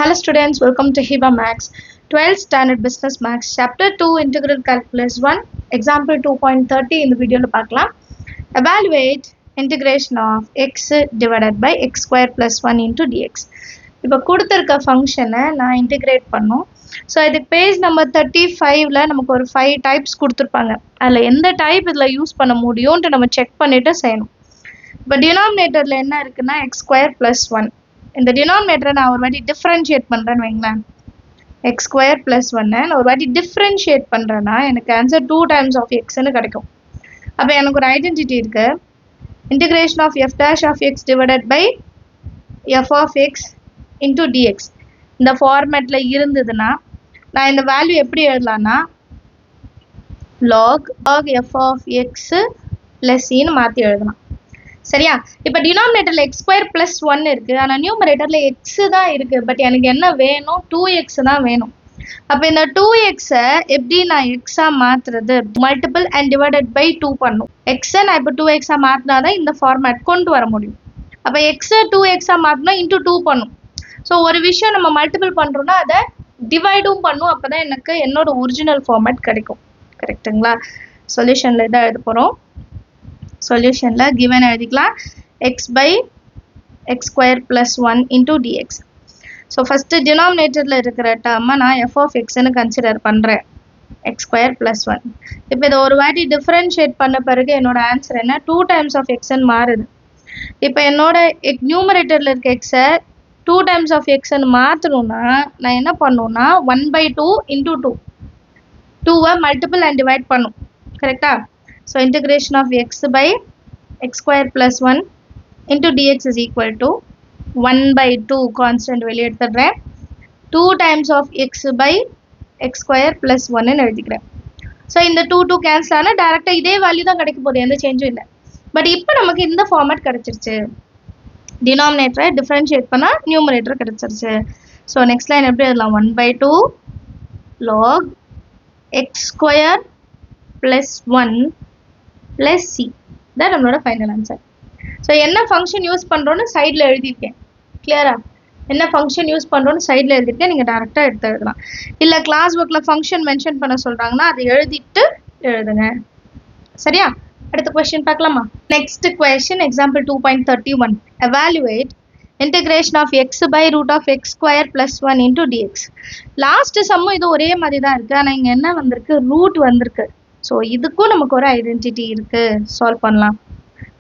Hello students, welcome to Hiba Max 12th Standard Business Max Chapter 2 Integral Calculus 1 Example 2.30 இந்த வீடியோல பார்க்கலாம். Evaluate integration of x divided by x square plus 1 into dx. இப்போ கொடுத்திருக்க ஃபங்க்ஷனை நான் integrate பண்ணோம். So இதுக்கு பேஜ் நம்பர் 35ல நமக்கு ஒரு 5 டைப்ஸ் கொடுத்துருப்பாங்க. அதில் எந்த டைப் இதில் யூஸ் பண்ண முடியும்ன்ட்டு நம்ம செக் பண்ணிட்டு செய்யணும். இப்போ டினாமினேட்டரில் என்ன இருக்குன்னா எக்ஸ் ஸ்கொயர் ப்ளஸ் 1. இந்த டினாமினேட்டரை நான் ஒரு வாட்டி டிஃப்ரென்ஷியேட் பண்ணுறேன்னு வைங்களேன். எக்ஸ் ஸ்கொயர் ப்ளஸ் 1 நான் ஒரு வாட்டி டிஃப்ரென்ஷியேட் பண்ணுறேன்னா எனக்கு ஆன்சர் 2 times of xன்னு கிடைக்கும். அப்போ எனக்கு ஒரு ஐடென்டிட்டி இருக்கு. Integration of f dash of x divided by f of x into dx இந்த ஃபார்மேட்டில் இருந்ததுன்னா நான் இந்த வேல்யூ எப்படி எழுதலான்னா log f of x plus சின்னு மாற்றி எழுதலாம். சரியா? இப்போ டினாமினேட்டரில் எக்ஸ் ஸ்கொயர் ப்ளஸ் 1 இருக்குது, ஆனால் நியூமரேட்டரில் எக்ஸு தான் இருக்குது. பட் எனக்கு என்ன வேணும்? 2x தான் வேணும். அப்போ இந்த 2xஐ எப்படி நான் எக்ஸாக மாற்றுறது? மல்டிபிள் அண்ட் டிவைடட் பை 2 பண்ணும். எக்ஸை நான் இப்போ 2xஆ மாற்றினா தான் இந்த ஃபார்மேட் கொண்டு வர முடியும். அப்போ எக்ஸை 2xஆ மாற்றினா இன்டூ 2 பண்ணும். ஸோ ஒரு விஷயம் நம்ம மல்டிபிள் பண்ணுறோன்னா அதை டிவைடும் பண்ணும். அப்போ தான் எனக்கு என்னோட ஒரிஜினல் ஃபார்மேட் கிடைக்கும். கரெக்டுங்களா? சொல்யூஷனில் இதான் எழுத போகிறோம். சொல்யூஷனில் கிவன் எழுதிக்கலாம் x by x square plus 1 into dx. So first டினாமினேட்டரில் இருக்கிற டேர்மை நான் எஃப் ஆஃப் எக்ஸ்ன்னு கன்சிடர் பண்ணுறேன். X square plus 1. இப்போ இதை ஒரு வாட்டி டிஃப்ரென்ஷியேட் பண்ண பிறகு என்னோட ஆன்சர் என்ன? 2 times of xன்னு மாறுது. இப்போ என்னோட நியூமரேட்டரில் இருக்க எக்ஸை 2 times of xன்னு மாற்றணும்னா நான் என்ன பண்ணுவேன்னா 1/2 இன்டூ 2 2வை மல்டிபிள் அண்ட் டிவைட் பண்ணும். கரெக்டா? So integration of x by x square plus 1 into dx is equal to 1/2 constant வெளியே எடுத்துடுறேன். 2 times of x by x square plus 1 எழுதிக்கிறேன். ஸோ இந்த 2 கேன்சல் ஆனால் டேரெக்டாக இதே வேல்யூ தான் கிடைக்க போகுது, எந்த சேஞ்சும் இல்லை. பட் இப்போ நமக்கு இந்த ஃபார்மேட் கிடச்சிருச்சு. டினாமினேட்டரை டிஃப்ரென்ஷியேட் பண்ணால் நியூமரேட்டர் கிடச்சிருச்சு. ஸோ நெக்ஸ்ட் லைன் எப்படி எழுதலாம்? 1/2 log x square plus 1 plus c. தான் நம்மளோட ஃபைனல் ஆன்சர். ஸோ என்ன ஃபங்க்ஷன் யூஸ் பண்ணுறோன்னு சைடில் எழுதியிருக்கேன். கிளியரா? என்ன ஃபங்க்ஷன் யூஸ் பண்ணுறோன்னு சைடில் எழுதியிருக்கேன். நீங்கள் டேரெக்டாக எடுத்து எழுதலாம். இல்லை கிளாஸ் ஒர்க்கில் ஃபங்க்ஷன் மென்ஷன் பண்ண சொல்கிறாங்கன்னா அதை எழுதிட்டு எழுதுங்க. சரியா? அடுத்த கொஸ்டின் பார்க்கலாமா? Next question example 2.31. Evaluate integration of x by root of x square plus 1 into dx. Last சம்மும் இது ஒரே மாதிரி தான் இருக்குது, ஆனால் இங்கே என்ன வந்திருக்கு? ரூட் வந்திருக்கு. ஸோ இதுக்கும் நமக்கு ஒரு ஐடென்டிட்டி இருக்குது. சால்வ் பண்ணலாம்.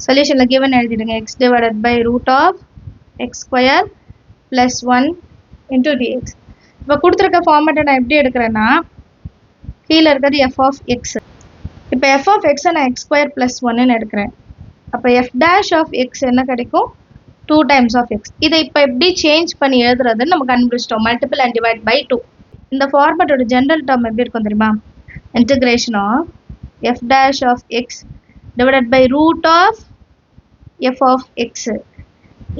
சொல்யூஷனில் கிவன் எழுதிடுங்க x divided by root of x square plus 1 into dx. இப்போ கொடுத்துருக்க ஃபார்மேட்டை நான் எப்படி எடுக்கிறேன்னா கீழே இருக்கிறது எஃப் ஆஃப் எக்ஸ். இப்போ எஃப் ஆஃப் எக்ஸை நான் எக்ஸ் ஸ்கொயர் ப்ளஸ் 1ன்னு எடுக்கிறேன். அப்போ எஃப் டேஷ் ஆஃப் எக்ஸ் என்ன கிடைக்கும்? 2 times of x. இதை இப்போ எப்படி சேஞ்ச் பண்ணி எழுதுறதுன்னு நம்ம கண்டுபிடிச்சிட்டோம். Multiple and divide by 2. இந்த ஃபார்மேட்டோட ஜென்ரல் டேர்ம் எப்படி இருக்கும் தெரியுமா? integration of f dash of x divided by root of f of x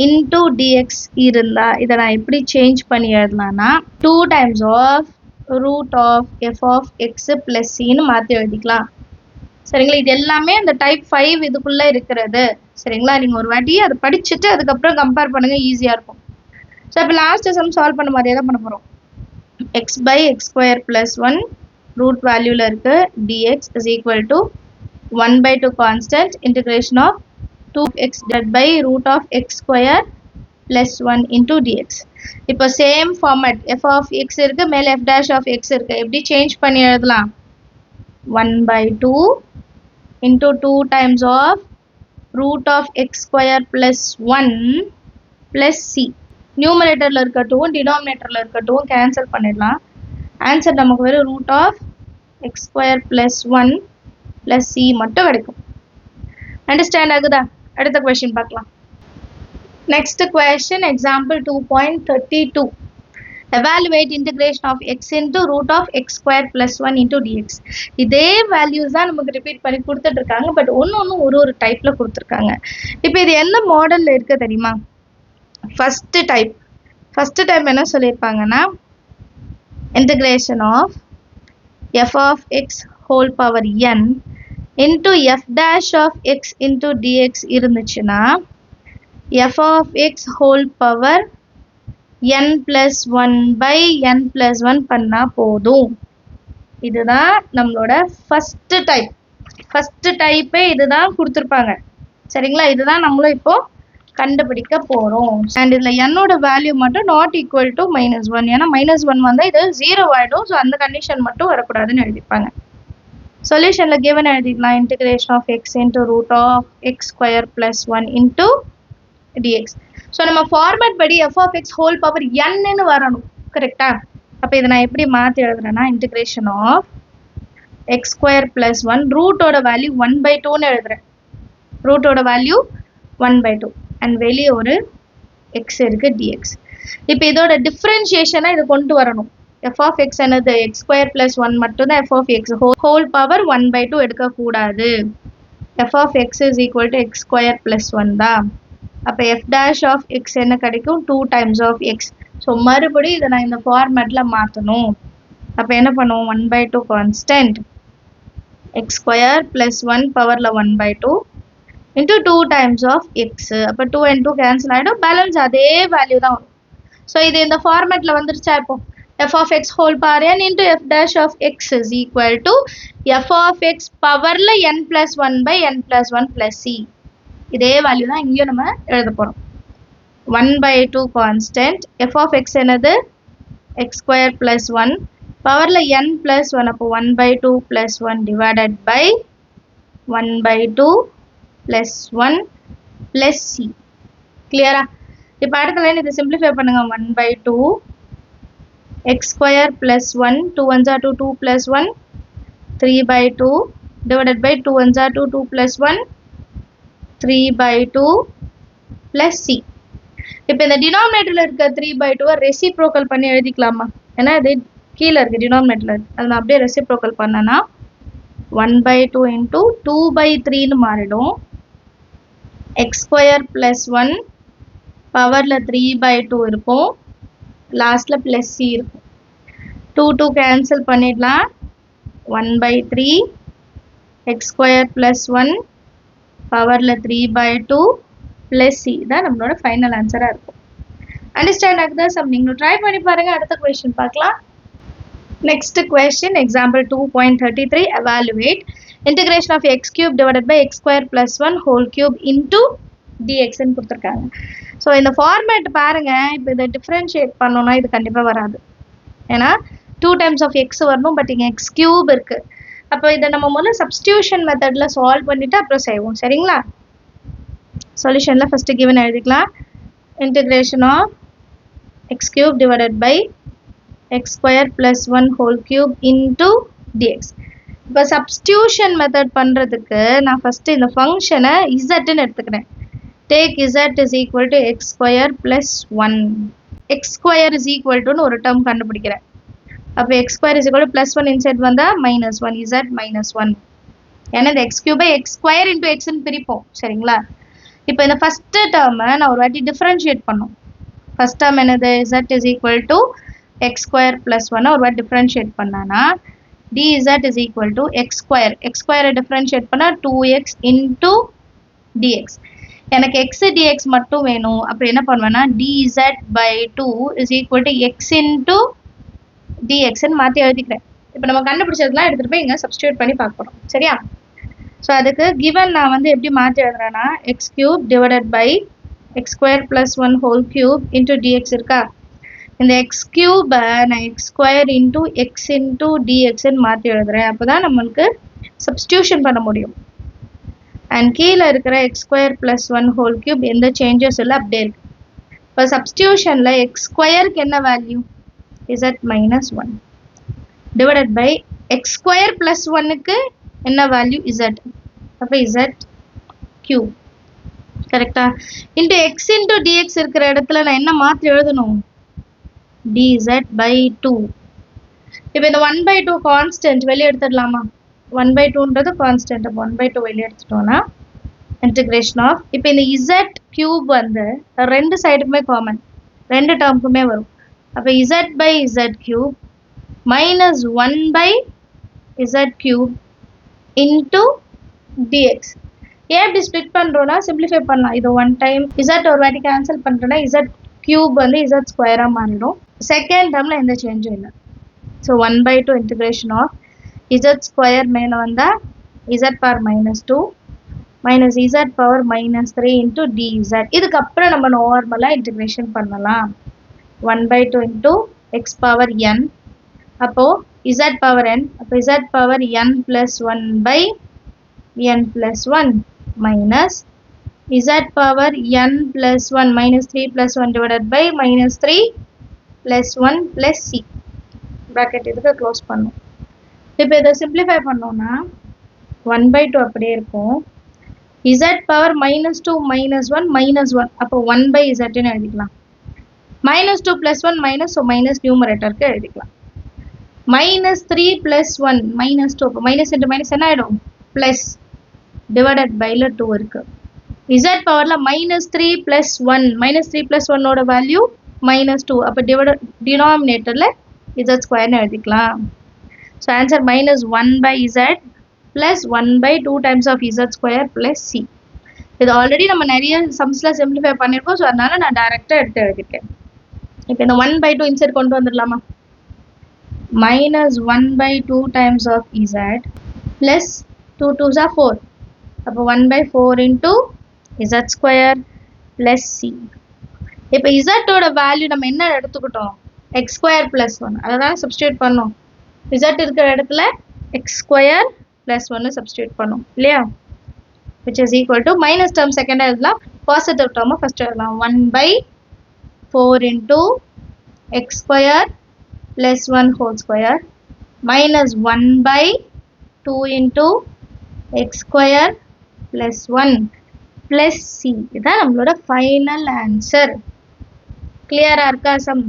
into dx இருந்தா இதை நான் எப்படி சேஞ்ச் பண்ணி எழுதலாம்னா 2 times of root of f of x plus cன்னு மாற்றி எழுதிக்கலாம். சரிங்களா? இது எல்லாமே இந்த டைப் 5 இதுக்குள்ளே இருக்கிறது. சரிங்களா? நீங்கள் ஒரு வாட்டி அதை படிச்சுட்டு அதுக்கப்புறம் கம்பேர் பண்ணுங்கள், ஈஸியாக இருக்கும். ஸோ இப்போ லாஸ்ட் சம் சால்வ் பண்ண மாதிரியே தான் பண்ண போகிறோம். X by x square plus 1 root வேல்யூவில் இருக்குது. dx is equal to 1/2 constant integration of 2x divided by root of x square plus 1 into dx. இப்போ same format f of x இருக்குது, மேலே f dash of x இருக்குது. எப்படி change பண்ணி எழுதலாம்? 1/2 into 2 times of root of x square plus 1 plus c. நியூமரேட்டரில் இருக்கட்டும் டினாமினேட்டரில் இருக்கட்டும் கேன்சல் பண்ணிடலாம். ஆன்சர் நமக்கு வெறும் root of x square plus 1 plus c மட்டும் கிடைக்கும். அண்டர்ஸ்டாண்ட் ஆகுதா? அடுத்த கொஸ்டின் பார்க்கலாம். Next question example 2.32. Evaluate integration of x into root of x square plus 1 into dx. இதே வேல்யூஸ் தான் நமக்கு ரிப்பீட் பண்ணி கொடுத்துட்ருக்காங்க. பட் ஒன்று ஒரு டைப்பில் கொடுத்துருக்காங்க. இப்போ இது எந்த மாடலில் இருக்குது தெரியுமா? ஃபஸ்ட்டு டைப் என்ன சொல்லியிருப்பாங்கன்னா integration of f of x whole power n into f dash of x into dx இருந்துச்சுன்னா f of x whole power n plus 1 by n plus 1 பண்ணா போதும். இதுதான் நம்மளோட ஃபர்ஸ்ட் டைப். ஃபர்ஸ்ட் டைப்பே இதுதான் கொடுத்துருப்பாங்க. சரிங்களா? இதுதான் நம்மளும் இப்போ கண்டுபிடிக்க போறோம். அண்ட் இதுல n ஓட வேல்யூ மட்டும் நாட் ஈக்குவல் டு -1. ஏன்னா -1 வந்தா இது 0 ஆயிடும். ஸோ அந்த கண்டிஷன் மட்டும் வரக்கூடாதுன்னு எழுதிப்பாங்க. சொல்யூஷன்ல given எழுதிக்கலாம். Integration of x into root of x square plus 1 into dx. So நம்ம ஃபார்மேட் படி f of x whole power n வரணும். கரெக்டா? அப்போ இதை நான் எப்படி மாற்றி எழுதுறேன்னா integration of x square plus 1 ரூட்டோட வேல்யூ 1/2ன்னு எழுதுறேன். ரூட்டோட வேல்யூ 1/2 அண்ட் வெளியே ஒரு x இருக்கு dx. இப்போ இதோட டிஃபரன்ஷியேஷனை இதை கொண்டு வரணும். f of x என்னது x square plus 1 மட்டும்தான் f of x whole power 1/2 எடுக்கக்கூடாது. f of x is equal to x square plus 1 தான். அப்போ f dash of x என்ன கிடைக்கும் 2 times of x. ஸோ மறுபடியும் இதை நான் இந்த ஃபார்மேட்டில் மாற்றணும். அப்போ என்ன பண்ணுவோம் 1/2 கான்ஸ்டன்ட் x square plus 1 பவரில் 1/2 into 2 times of x. அப்போ 2 and 2 கேன்சல் ஆகிடும். பேலன்ஸ் அதே வேல்யூ தான் வரும். ஸோ இது இந்த ஃபார்மேட்டில் வந்துருச்சா இப்போ f of x whole power n into f dash of x is equal to f of x பவரில் n plus 1 by n plus 1 plus c. இதே வேல்யூ தான் இங்கேயும் நம்ம எழுத போகிறோம். 1/2 கான்ஸ்டன்ட் f of x என்னது x square plus 1 பவரில் n plus 1. அப்போ 1/2 plus 1 divided by 1/2 plus 1 plus c. கிளியரா? இப்போ அடுத்த லைன் இதை சிம்பிளிஃபை பண்ணுங்க. 1/2 x square plus 1 2 1s are 2 2 plus 1 3/2 divided by 2 1s are 2 2 plus 1 3/2 plus c. இப்போ இந்த டினாமினேட்டரில் இருக்க 3/2 ரெசிப்ரோக்கல் பண்ணி எழுதிக்கலாமா? ஏன்னா இது கீழே இருக்குது டினாமினேட்டரில். அதை நான் அப்படியே ரெசிப்ரோக்கல் பண்ணேன்னா 1/2 into 2/3ன்னு மாறிடும். x square plus 1 பவரில் 3/2 இருக்கும். லாஸ்ட்டில் ப்ளஸ் c இருக்கும். 2 2 கேன்சல் பண்ணிடலாம். 1/3 x square plus 1 பவரில் 3/2 ப்ளஸ் c தான் நம்மளோட ஃபைனல் ஆன்சராக இருக்கும். அண்டர்ஸ்டாண்ட் ஆகுதா? சம் நீங்களும் ட்ரை பண்ணி பாருங்கள். அடுத்த கொஸ்டின் பார்க்கலாம். Next question example 2.33 evaluate integration of x cube divided by x square plus 1 whole cube into dxன்னு கொடுத்துருக்காங்க. ஸோ இந்த ஃபார்மேட் பாருங்கள். இப்போ இதை டிஃப்ரென்ஷியேட் பண்ணோன்னா இது கண்டிப்பாக வராது. ஏன்னா 2 times of x வரணும். பட் இங்கே x cube இருக்குது. அப்போ இதை நம்ம முதல்ல சப்ஸ்டியூஷன் மெத்தடில் சால்வ் பண்ணிவிட்டு அப்புறம் செய்வோம். சரிங்களா? சொல்யூஷனில் ஃபஸ்ட்டு கிவன் எழுதிக்கலாம். Integration of x cube divided by x square plus 1 whole cube into dx. இப்போ சப்ஸ்டியூஷன் மெத்தட் பண்ணுறதுக்கு நான் ஃபஸ்ட்டு இந்த ஃபங்க்ஷனை இசட்னு எடுத்துக்கிறேன். Take z is equal to x square plus 1. x square is equal to ஒரு term கண்டுபிடிக்கிறேன். அப்போ x square is equal to plus 1 inside வந்தால் -1 z -1. ஏன்னா இந்த x cube x square into x ன்னு பிரிப்போம். சரிங்களா? இப்போ இந்த ஃபஸ்ட்டு டேர்மை நான் ஒரு வாட்டி டிஃப்ரென்ஷியேட் பண்ணோம். ஃபஸ்ட் டேர்ம் என்னது z is equal to x square plus 1 ஒரு வாட்டி டிஃப்ரென்ஷியேட் பண்ணானா dz is equal to x square. x square differentiate பண்ணால் 2x into dx. எனக்கு x dx மட்டும் வேணும். அப்போ என்ன பண்ணுவேன்னா dz/2 is equal to x into dxன்னு மாற்றி எழுதிக்கிறேன். இப்போ நம்ம கண்டுபிடிச்சதுலாம் எடுத்துகிட்டு போய் இங்கே சப்ஸ்டியூட் பண்ணி பார்க்க போகிறோம். சரியா? ஸோ அதுக்கு கிவன் நான் வந்து எப்படி மாற்றி எழுதுறேன்னா x cube divided by x square plus 1 whole cube into dx இருக்கா? இந்த x cube நான் x square into x into dxன்னு மாற்றி எழுதுறேன். அப்போ தான் நம்மளுக்கு சப்ஸ்டியூஷன் பண்ண முடியும். அண்ட் கீழே இருக்கிற x square plus 1 whole cube எந்த சேஞ்சஸ் இல்லை, அப்படியே இருக்கு. இப்போ சப்ஸ்டியூஷனில் x ஸ்கொயருக்கு என்ன value z -1 divided by x square plus 1க்கு என்ன வேல்யூ z. அப்போ z cube. கரெக்டா? இன்ட்டு x into dx இருக்கிற இடத்துல நான் என்ன மாற்றி எழுதணும் dz/2. இப்போ இந்த 1/2 கான்ஸ்டன்ட் வெளியே எடுத்துடலாமா? 1/2ன்றது கான்ஸ்டன்ட். அப்போ 1/2 வெளியே எடுத்துட்டோம்னா இன்டிகிரேஷன் ஆஃப் இப்போ இந்த z கியூப் வந்து ரெண்டு சைடுக்குமே காமன், ரெண்டு டேர்முக்குமே வரும். அப்போ z/z cube -1/z cube into dx. ஏன் இப்படி ஸ்ப்ளிட் பண்ணுறோன்னா சிம்பிளிஃபை பண்ணலாம். இது ஒன் டைம் z ஒரு வாட்டி கேன்சல் பண்ணுறோன்னா z cube வந்து z ஸ்கொயராக மாறிடும். செகண்ட் டேர்மில் எந்த சேஞ்சும் இல்லை. So 1/2 integration of z square மேலே வந்தால் z power -2 minus z power -3 into dz. இதுக்கப்புறம் நம்ம நார்மலாக இன்டிகிரேஷன் பண்ணலாம். 1/2 into x power n. அப்போது z power n. அப்போ z power n plus 1/n plus 1 minus z power n plus 1 minus 3 plus 1 divided by minus 3 plus 1 plus c. bracket இதுக்கு close பண்ணும். இப்போ இதை சிம்பிளிஃபை பண்ணோம்னா 1/2 அப்படியே இருக்கும். z power -2 minus 1 minus 1. அப்போ 1/z ன்னு எழுதிக்கலாம். -2 plus 1 minus, so minus நியூமரேட்டருக்கு எழுதிக்கலாம். -3 plus 1 -2. அப்போ minus into minus என்ன ஆகிடும்? plus divided byல 2 இருக்கு. z பவரில் -3 plus 1 -3 plus 1 ஓட வேல்யூ -2. அப்போ டினாமினேட்டரில் z ஸ்கொயர்னு எழுதிக்கலாம். So answer -1/z plus 1/2 times of z square plus c. இது ஆல்ரெடி நம்ம நிறைய சம்ஸில் சிம்பிளிஃபை பண்ணியிருக்கோம். ஸோ அதனால நான் டேரெக்டாக எடுத்து எழுதிருக்கேன். இப்போ இந்த 1/2 இன்சைட் கொண்டு வந்துடலாமா? -1/2 times of z plus 2 2s are 4. அப்போ 1/4 into z square plus c. இப்போ z ஓட வேல்யூ நம்ம என்ன எடுத்துக்கிட்டோம்? x square plus 1. அதை தான் சப்ஸ்டியூட் பண்ணோம். z இருக்கிற இடத்துல x square plus 1 சப்ஸ்டியூட் பண்ணோம் இல்லையா? which is equal to minus term second எழுதலாம், positive term first எழுதலாம். 1/4 into x square plus 1 whole square minus 1/2 into x square plus 1 plus c. இதான் நம்மளோட ஃபைனல் ஆன்சர். கிளியராக இருக்கா? சம்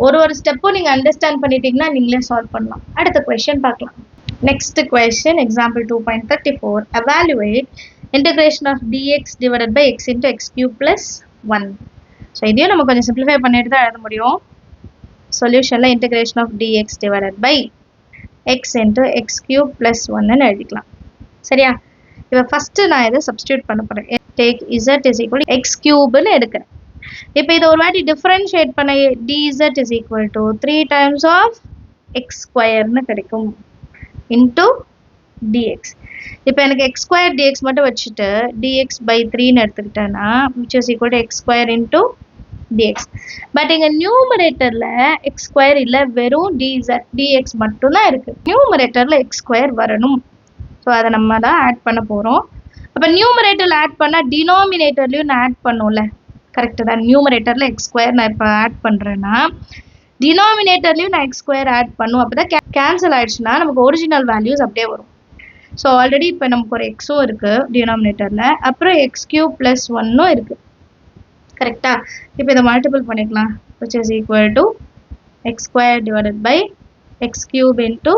ஒரு ஸ்டெப்பும் நீங்கள் அண்டர்ஸ்டாண்ட் பண்ணிட்டீங்கன்னா நீங்களே சால்வ் பண்ணலாம். அடுத்த கொஸ்டின் பார்க்கலாம். Next question, example 2.34. Evaluate integration of dx divided by x into x cube plus 1. So, இதையும் நம்ம கொஞ்சம் simplify பண்ணிட்டு தான் எழுத முடியும். Solutionல integration of dx divided by x into x cube plus 1 எழுதிக்கலாம். சரியா? இப்போ first நான் இதை substitute பண்ண போறேன். Take z is equal to x cube ன்னு எடுக்கிறேன். இப்போ இதை ஒரு வாட்டி differentiate பண்ண dz is equal to 3 times of x square ன்னு கிடைக்கும். into dx. இப்போ எனக்கு x square dx மட்டும் வச்சுட்டு dx by 3 ன்னு எடுத்துக்கிட்டேன்னா which is equal to x square into dx. But இங்கே நியூமரேட்டரில் x square இல்லை, வெறும் dx மட்டும்தான் இருக்குது. நியூமரேட்டரில் x square வரணும். ஸோ அதை நம்ம தான் ஆட் பண்ண போகிறோம். அப்போ நியூமரேட்டரில் ஆட் பண்ணால் டினாமினேட்டர்லையும் நான் ஆட் பண்ணும்ல, கரெக்டு தான். நியூமரேட்டரில் x square நான் இப்போ ஆட் பண்ணுறேன்னா டினாமினேட்டர்லையும் நான் எக்ஸ் ஸ்கொயர் ஆட் பண்ணும். அப்போ தான் கேன்சல் ஆகிடுச்சுன்னா நமக்கு ஒரிஜினல் வேல்யூஸ் அப்படியே வரும். ஸோ ஆல்ரெடி இப்போ நமக்கு ஒரு எக்ஸும் இருக்குது டினாமினேட்டரில், அப்புறம் எக்ஸ் கியூப் ப்ளஸ் 1ம் இருக்குது. கரெக்டாக? இப்போ இதை மல்டிபிள் பண்ணிக்கலாம். which is equal to x square divided by x cube into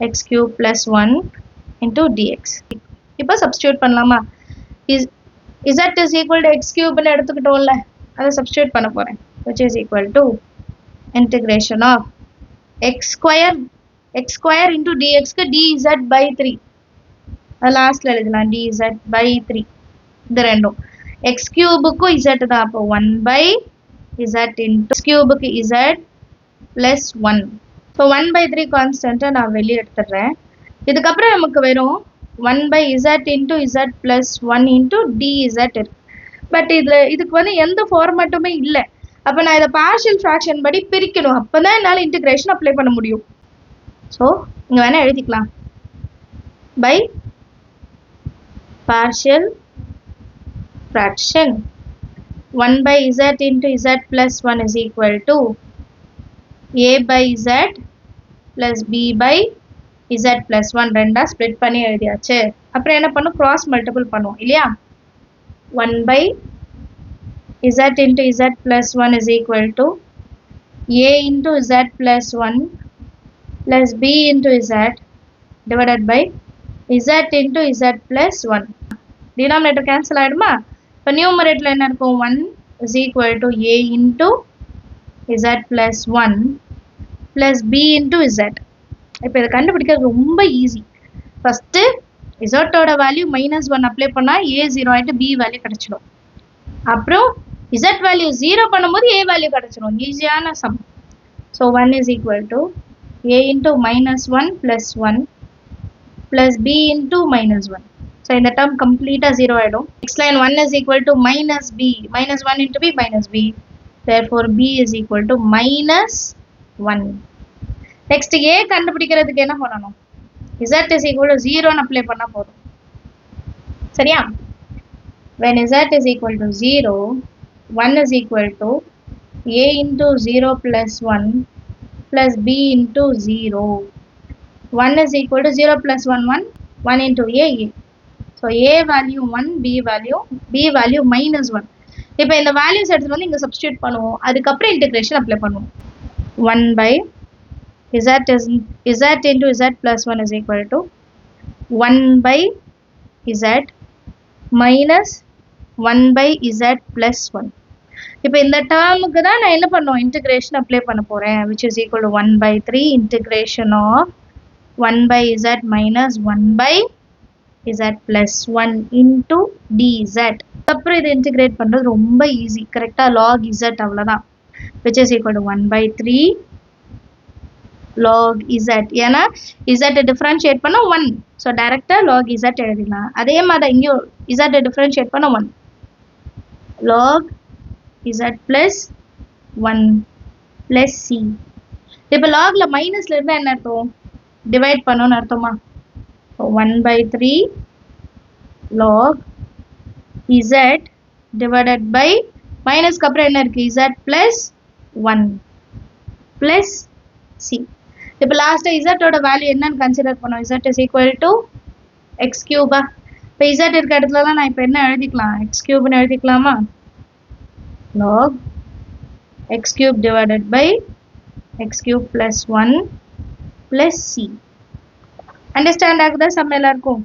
x cube plus 1 into dx. இப்போ சப்ஸ்டியூட் பண்ணலாமா? z is equal to x cube எடுத்துக்கிட்டோம்ல, அதை சப்ஸ்டியூட் பண்ண போகிறேன். which is equal to integration of x square into dx க்கு dz by 3. அது லாஸ்ட்ல எழுதலாம் dz by 3. இது ரெண்டும் x கியூபுக்கும் z தான். அப்போ 1/z into x கியூபுக்கு z plus 1. So 1/3 கான்ஸ்டன்ட்டை நான் வெளியே எடுத்துடுறேன். இதுக்கப்புறம் நமக்கு வெறும் 1/z into z plus 1 into dz இருக்கு. பட் இதுக்கு வந்து எந்த ஃபார்மேட்டுமே இல்லை. அப்போ நான் இதை பார்ஷியல் ஃப்ராக்ஷன் படி பிரிக்கணும். அப்போ தான் என்னால் இன்டிகிரேஷன் அப்ளை பண்ண முடியும். ஸோ இங்கே வேணால் எழுதிக்கலாம். By partial fraction 1/z into z plus 1 is equal to a by z plus b by z plus 1. ரெண்டா ஸ்ப்ளிட் பண்ணி எழுதியாச்சு. அப்புறம் என்ன பண்ணும்? கிராஸ் மல்டிபிள் பண்ணுவோம் இல்லையா? 1/z into z plus 1 is equal to a into z plus 1 plus b into z divided by z into z plus 1. Denominator cancel ஆயிடுமா? இப்போ நியூமரேட்டரில் என்ன இருக்கும்? 1 is equal to a into z plus 1 plus b into z. இப்போ இதை கண்டுபிடிக்கிறது ரொம்ப easy. First z ஓட வேல்யூ -1 அப்ளை பண்ணால் a 0 ஆகிட்டு b வேல்யூ கிடச்சிடும். அப்புறம் z வேல்யூ 0 பண்ணும்போது a வேல்யூ கிடைச்சிரும். ஈஸியான some. So 1 is equal to a into minus 1 plus 1 plus b into minus 1. So இந்த term கம்ப்ளீட்டாக 0 ஆகிடும். Next line 1 is equal to minus b. Minus 1 into b minus b. Therefore b is equal to minus 1. Next a கண்டுபிடிக்கிறதுக்கு என்ன பண்ணணும்? z is equal to 0 apply பண்ணா போதும். சரியா? When z is equal to 0, 1 is equal to a into 0 plus 1 plus b into 0. 1 is equal to 0 plus 1, 1 into a. So a value 1, b value minus 1. இப்போ இந்த values எடுத்து வந்து இங்க substitute பண்ணுவோம். அதுக்கப்புறம் integration apply பண்ணுவோம். 1 by z into z plus 1 is equal to 1 by z minus 1 by z plus 1. இப்போ இந்த டேர்முக்கு தான் நான் என்ன பண்ணுவோம், இன்டிகிரேஷன் அப்ளை பண்ண போறேன், which is equal to 1 by 3 integration of 1 by z minus 1 by z plus 1 into dz. அப்புறம் இதை இன்டிகிரேட் பண்றது ரொம்ப ஈஸி. கரெக்டா log z அவ்வளவுதான், which is equal to 1 by 3 log z. ஏன்னா z டிஃபரன்ஷியேட் பண்ண 1, ஸோ டைரக்டா log z எழுதிடலாம். அதே மாதிரி இங்கேயும் z டிஃபரன்ஷியேட் பண்ண 1 log z plus 1 plus c. இப்போ logல மைனஸ்ல இருந்தா என்ன அர்த்தம், டிவைட் பண்ணணும்னு அர்த்தமா. 1 by 3 log z divided by மைனஸ்க்கு அப்புறம் என்ன இருக்கு, z plus 1 plus c. இப்போ லாஸ்ட் z ஓட வேல்யூ என்னன்னு கன்சிடர் பண்ணோம், z is equal to x cube. இப்போ z இருக்க இடத்துலலாம் நான் இப்போ என்ன எழுதிக்கலாம், x cube எழுதிக்கலாமா. log x cube divided by x cube plus 1 plus c. Understand ஆகுதா சம் எல்லாருக்கும்?